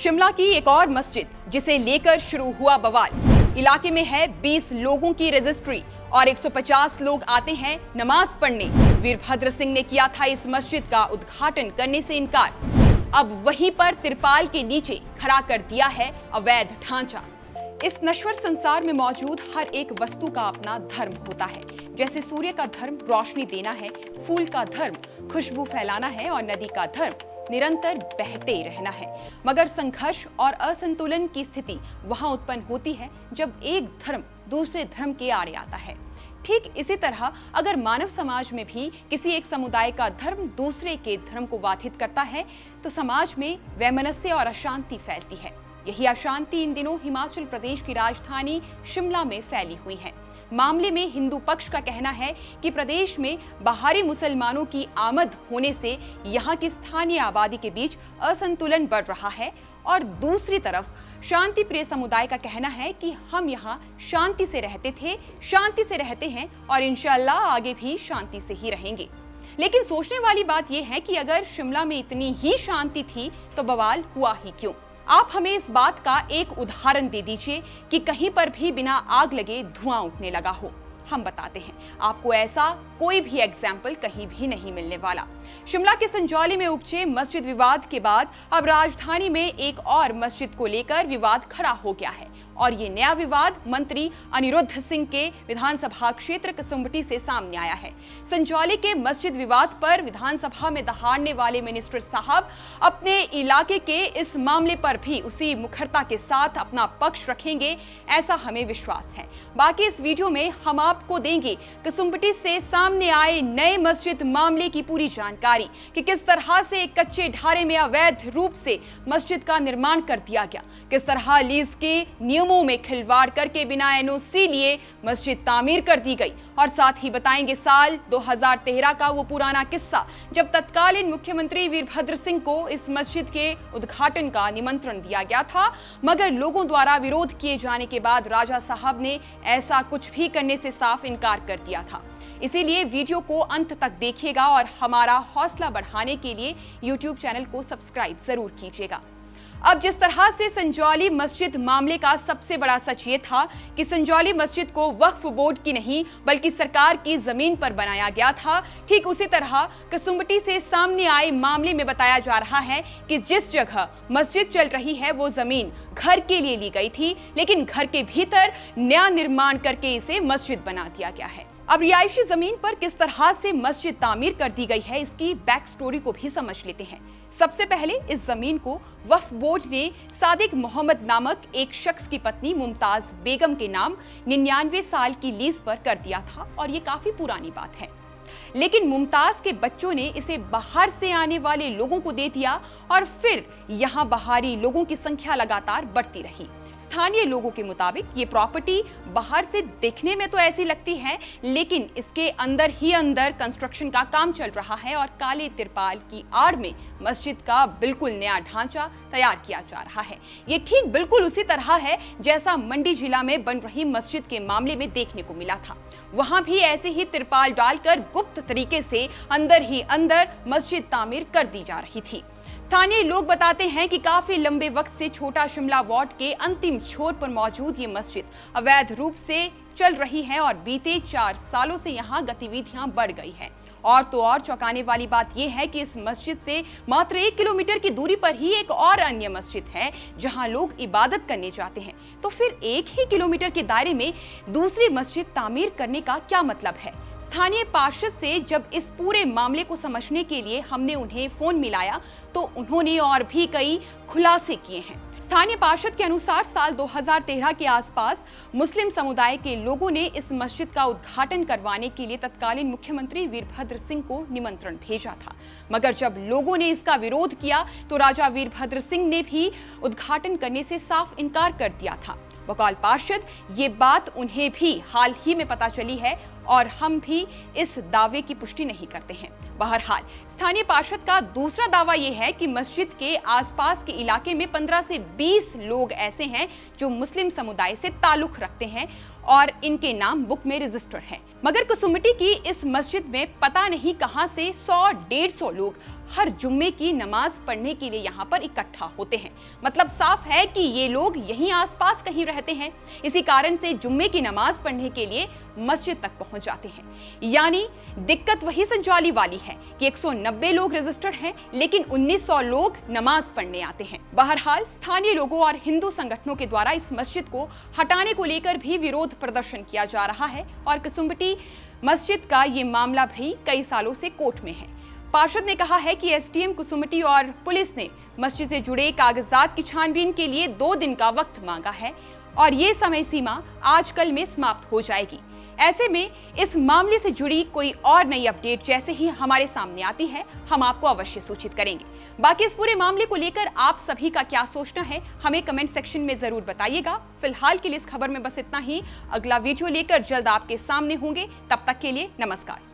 शिमला की एक और मस्जिद जिसे लेकर शुरू हुआ बवाल। इलाके में है 20 लोगों की रजिस्ट्री और 150 लोग आते हैं नमाज पढ़ने। वीरभद्र सिंह ने किया था इस मस्जिद का उद्घाटन करने से इनकार। अब वहीं पर तिरपाल के नीचे खड़ा कर दिया है अवैध ढांचा। इस नश्वर संसार में मौजूद हर एक वस्तु का अपना धर्म होता है। जैसे सूर्य का धर्म रोशनी देना है, फूल का धर्म खुशबू फैलाना है और नदी का धर्म निरंतर बहते रहना है। मगर संघर्ष और असंतुलन की स्थिति वहां उत्पन्न होती है जब एक धर्म दूसरे धर्म के आड़े आता है। ठीक इसी तरह अगर मानव समाज में भी किसी एक समुदाय का धर्म दूसरे के धर्म को बाधित करता है तो समाज में वैमनस्य और अशांति फैलती है। यही अशांति इन दिनों हिमाचल प्रदेश की राजधानी शिमला में फैली हुई है। मामले में हिंदू पक्ष का कहना है कि प्रदेश में बाहरी मुसलमानों की आमद होने से यहाँ की स्थानीय आबादी के बीच असंतुलन बढ़ रहा है और दूसरी तरफ शांति प्रिय समुदाय का कहना है कि हम यहाँ शांति से रहते थे, शांति से रहते हैं और इंशाअल्लाह आगे भी शांति से ही रहेंगे। लेकिन सोचने वाली बात यह है कि अगर शिमला में इतनी ही शांति थी तो बवाल हुआ ही क्यों? आप हमें इस बात का एक उदाहरण दे दीजिए कि कहीं पर भी बिना आग लगे धुआं उठने लगा हो। हम बताते हैं, आपको ऐसा कोई भी एग्जाम्पल कहीं भी नहीं मिलने वाला। शिमला के संजौली में उपजे मस्जिद विवाद के बाद अब राजधानी में एक और मस्जिद को लेकर विवाद खड़ा हो गया है और ये नया विवाद मंत्री अनिरुद्ध सिंह के विधानसभा क्षेत्र कसुम्पटी से सामने आया है। संजौली के मस्जिद विवाद पर विधानसभा में दहाड़ने वाले मिनिस्टर साहब अपने इलाके के इस मामले पर भी उसी मुखरता के साथ अपना पक्ष रखेंगे, ऐसा हमें विश्वास है। बाकी इस वीडियो में हम आपको देंगे कसुम्पटी से सामने आए नए मस्जिद मामले की पूरी जानकारी कि किस तरह से एक कच्चे ढारे में अवैध रूप से मस्जिद का निर्माण कर दिया गया, किस तरह लीज के नियमों में खिलवाड़ करके बिना एनओसी लिए मस्जिद तामीर कर दी गई और साथ ही बताएंगे साल 2013 का वो पुराना किस्सा जब तत्कालीन मुख्यमंत्री वीरभद्र सिंह को इस मस्जिद के उद्घाटन का निमंत्रण दिया गया था, मगर लोगों द्वारा विरोध किए जाने के बाद राजा साहब ने ऐसा कुछ भी करने से साफ इनकार कर दिया था। इसीलिए वीडियो को अंत तक देखिएगा और हमारा हौसला बढ़ाने के लिए YouTube चैनल को सब्सक्राइब जरूर कीजिएगा। अब जिस तरह से संजौली मस्जिद मामले का सबसे बड़ा सच ये था कि संजौली मस्जिद को वक्फ बोर्ड की नहीं बल्कि सरकार की जमीन पर बनाया गया था, ठीक उसी तरह कसुम्पटी से सामने आए मामले में बताया जा रहा है कि जिस जगह मस्जिद चल रही है वो जमीन घर के लिए ली गई थी, लेकिन घर के भीतर नया निर्माण करके इसे मस्जिद बना दिया गया है। अब रिहायशी जमीन पर किस तरह से मस्जिद तामीर कर दी गई है, इसकी बैक स्टोरी को भी समझ लेते हैं। सबसे पहले इस जमीन को वक्फ बोर्ड ने सादिक मोहम्मद नामक एक शख्स की पत्नी मुमताज बेगम के नाम 99 साल की लीज पर कर दिया था और ये काफी पुरानी बात है। लेकिन मुमताज के बच्चों ने इसे बाहर से आने वाले लोगों को दे दिया और फिर यहाँ बाहरी लोगों की संख्या लगातार बढ़ती रही। स्थानीय लोगों के मुताबिक ये प्रॉपर्टी बाहर से देखने में तो ऐसी लगती है, लेकिन इसके अंदर ही अंदर कंस्ट्रक्शन का काम चल रहा है और काले तिरपाल की आड़ में मस्जिद का बिल्कुल नया ढांचा तैयार किया जा रहा है। ये ठीक बिल्कुल उसी तरह है जैसा मंडी जिला में बन रही मस्जिद के मामले में देखने को मिला था। वहां भी ऐसे ही तिरपाल डालकर गुप्त तरीके से अंदर ही अंदर मस्जिद तामीर कर दी जा रही थी। स्थानीय लोग बताते हैं कि काफी लंबे वक्त से छोटा शिमला वार्ड के अंतिम छोर पर मौजूद ये मस्जिद अवैध रूप से चल रही है और बीते 4 सालों से यहाँ गतिविधियां बढ़ गई हैं। और तो और चौंकाने वाली बात यह है कि इस मस्जिद से मात्र 1 किलोमीटर की दूरी पर ही एक और अन्य मस्जिद है जहां लोग इबादत करने जाते हैं। तो फिर 1 ही किलोमीटर के दायरे में दूसरी मस्जिद तामीर करने का क्या मतलब है? स्थानीय पार्षद से जब इस पूरे मामले को समझने के लिए हमने उन्हें फोन मिलाया तो उन्होंने और भी कई खुलासे किए हैं। स्थानीय पार्षद के अनुसार साल 2013 के आसपास मुस्लिम समुदाय के लोगों ने इस मस्जिद का उद्घाटन करवाने के लिए तत्कालीन मुख्यमंत्री वीरभद्र सिंह को निमंत्रण भेजा था, मगर जब लोगों ने इसका विरोध किया तो राजा वीरभद्र सिंह ने भी उद्घाटन करने से साफ इनकार कर दिया था। बकौल पार्षद ये बात उन्हें भी हाल ही में पता चली है और हम भी इस दावे की पुष्टि नहीं करते हैं। बहरहाल स्थानीय पार्षद का दूसरा दावा यह है कि मस्जिद के आसपास के इलाके में 15 से 20 लोग ऐसे हैं जो मुस्लिम समुदाय से ताल्लुक रखते हैं और इनके नाम बुक में रजिस्टर्ड है। मगर कुसुम्बटी की इस मस्जिद में पता नहीं कहां से 100-150 लोग हर जुम्मे की नमाज पढ़ने के लिए यहाँ पर इकट्ठा होते हैं। मतलब साफ है कि ये लोग यहीं आसपास कहीं रहते हैं। इसी कारण से जुम्मे की नमाज पढ़ने के लिए मस्जिद तक पहुंच जाते हैं। यानी दिक्कत वही संजाली वाली है कि 190 लोग रजिस्टर्ड हैं, लेकिन 1900 लोग नमाज पढ़ने आते हैं। बहरहाल स्थानीय लोगों और हिंदू संगठनों के द्वारा इस मस्जिद को हटाने को लेकर भी विरोध प्रदर्शन किया जा रहा है और कुसुम्बटी मस्जिद का ये मामला भी कई सालों से कोर्ट में है। पार्षद ने कहा है कि एसडीएम कुसुम्बटी और पुलिस ने मस्जिद से जुड़े कागजात की छानबीन के लिए 2 दिन का वक्त मांगा है और ये समय सीमा आज कल में समाप्त हो जाएगी। ऐसे में इस मामले से जुड़ी कोई और नई अपडेट जैसे ही हमारे सामने आती है, हम आपको अवश्य सूचित करेंगे। बाकी इस पूरे मामले को लेकर आप सभी का क्या सोचना है, हमें कमेंट सेक्शन में जरूर बताइएगा। फिलहाल के लिए इस खबर में बस इतना ही। अगला वीडियो लेकर जल्द आपके सामने होंगे। तब तक के लिए नमस्कार।